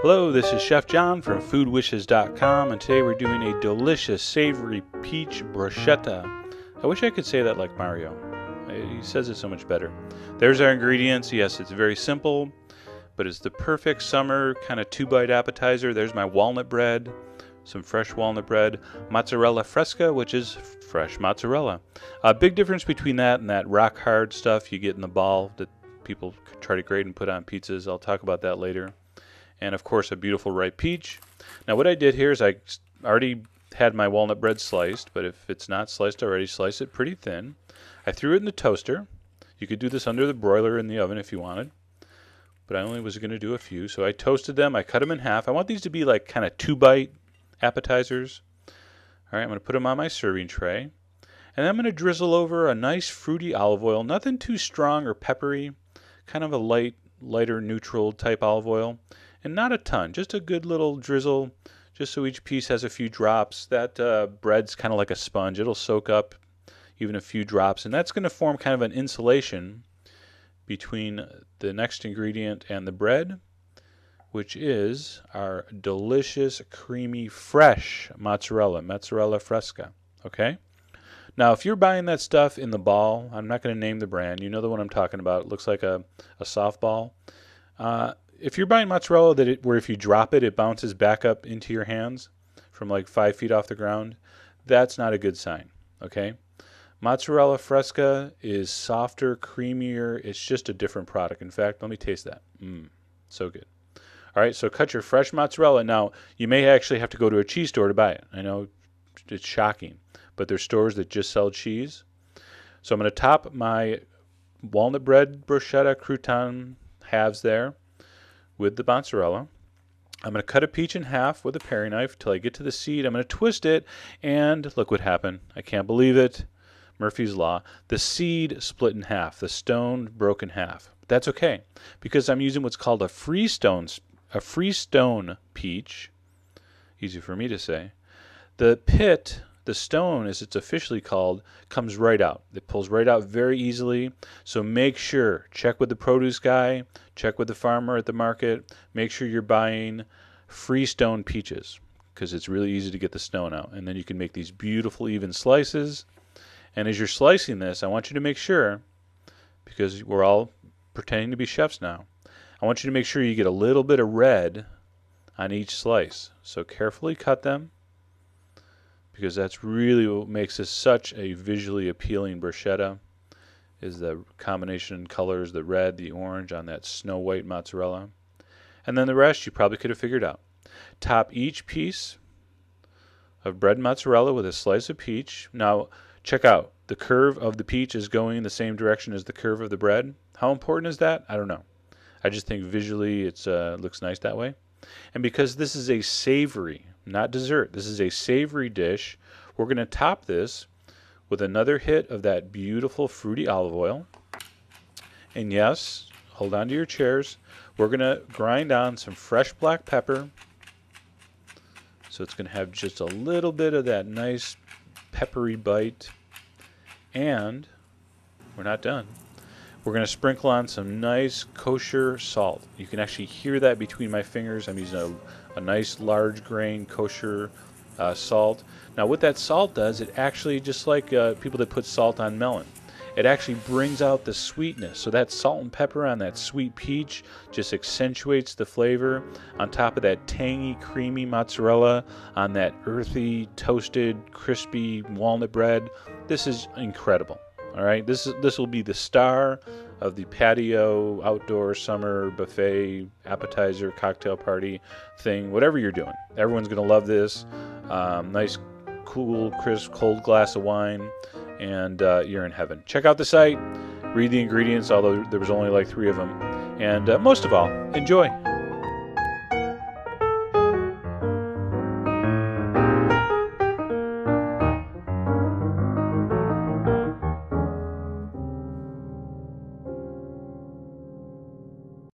Hello, this is Chef John from foodwishes.com, and today we're doing a delicious savory peach bruschetta. I wish I could say that like Mario. He says it so much better. There's our ingredients. Yes, it's very simple, but it's the perfect summer kind of two-bite appetizer. There's my walnut bread, some fresh walnut bread, mozzarella fresca, which is fresh mozzarella. A big difference between that and that rock-hard stuff you get in the ball that people try to grate and put on pizzas. I'll talk about that later. And of course a beautiful ripe peach. Now what I did here is I already had my walnut bread sliced, but if it's not sliced already, slice it pretty thin. I threw it in the toaster. You could do this under the broiler in the oven if you wanted, but I only was going to do a few. So I toasted them, I cut them in half. I want these to be like kind of two-bite appetizers. Alright, I'm going to put them on my serving tray. And then I'm going to drizzle over a nice fruity olive oil, nothing too strong or peppery, kind of a lighter neutral type olive oil. And not a ton, just a good little drizzle, just so each piece has a few drops. That bread's kind of like a sponge. It'll soak up even a few drops, and that's going to form kind of an insulation between the next ingredient and the bread, which is our delicious, creamy, fresh mozzarella fresca. Okay? Now, if you're buying that stuff in the ball, I'm not going to name the brand. You know the one I'm talking about. It looks like a softball. If you're buying mozzarella where if you drop it, it bounces back up into your hands from like 5 feet off the ground, that's not a good sign, okay? Mozzarella fresca is softer, creamier. It's just a different product. In fact, let me taste that. So good. All right, so cut your fresh mozzarella. Now, you may actually have to go to a cheese store to buy it. I know it's shocking, but there's stores that just sell cheese. So I'm going to top my walnut bread bruschetta crouton halves there with the mozzarella. I'm going to cut a peach in half with a paring knife till I get to the seed. I'm going to twist it, and look what happened. I can't believe it. Murphy's Law. The seed split in half. The stone broke in half. But that's okay, because I'm using what's called a freestone peach. Easy for me to say. The pit, the stone as it's officially called, comes right out. It pulls right out very easily. So make sure, check with the produce guy, check with the farmer at the market. Make sure you're buying freestone peaches, because it's really easy to get the stone out. And then you can make these beautiful even slices. And as you're slicing this, I want you to make sure, because we're all pretending to be chefs now, I want you to make sure you get a little bit of red on each slice. So carefully cut them, because that's really what makes this such a visually appealing bruschetta, is the combination in colors, the red, the orange on that snow white mozzarella. And then the rest you probably could have figured out. Top each piece of bread mozzarella with a slice of peach. Now check out, the curve of the peach is going the same direction as the curve of the bread. How important is that? I don't know. I just think visually it looks nice that way. And because this is a savory, not dessert, this is a savory dish, we're going to top this with another hit of that beautiful fruity olive oil. And yes, hold on to your chairs, we're going to grind on some fresh black pepper. So it's going to have just a little bit of that nice peppery bite. And we're not done. We're going to sprinkle on some nice kosher salt. You can actually hear that between my fingers. I'm using a nice large grain kosher salt. Now what that salt does, it actually, just like people that put salt on melon, it actually brings out the sweetness. So that salt and pepper on that sweet peach just accentuates the flavor on top of that tangy, creamy mozzarella on that earthy, toasted, crispy walnut bread. This is incredible. All right, this will be the star of the patio, outdoor, summer, buffet, appetizer, cocktail party thing, whatever you're doing. Everyone's going to love this. Nice, cool, crisp, cold glass of wine, and you're in heaven. Check out the site, read the ingredients, although there was only like 3 of them, and most of all, enjoy.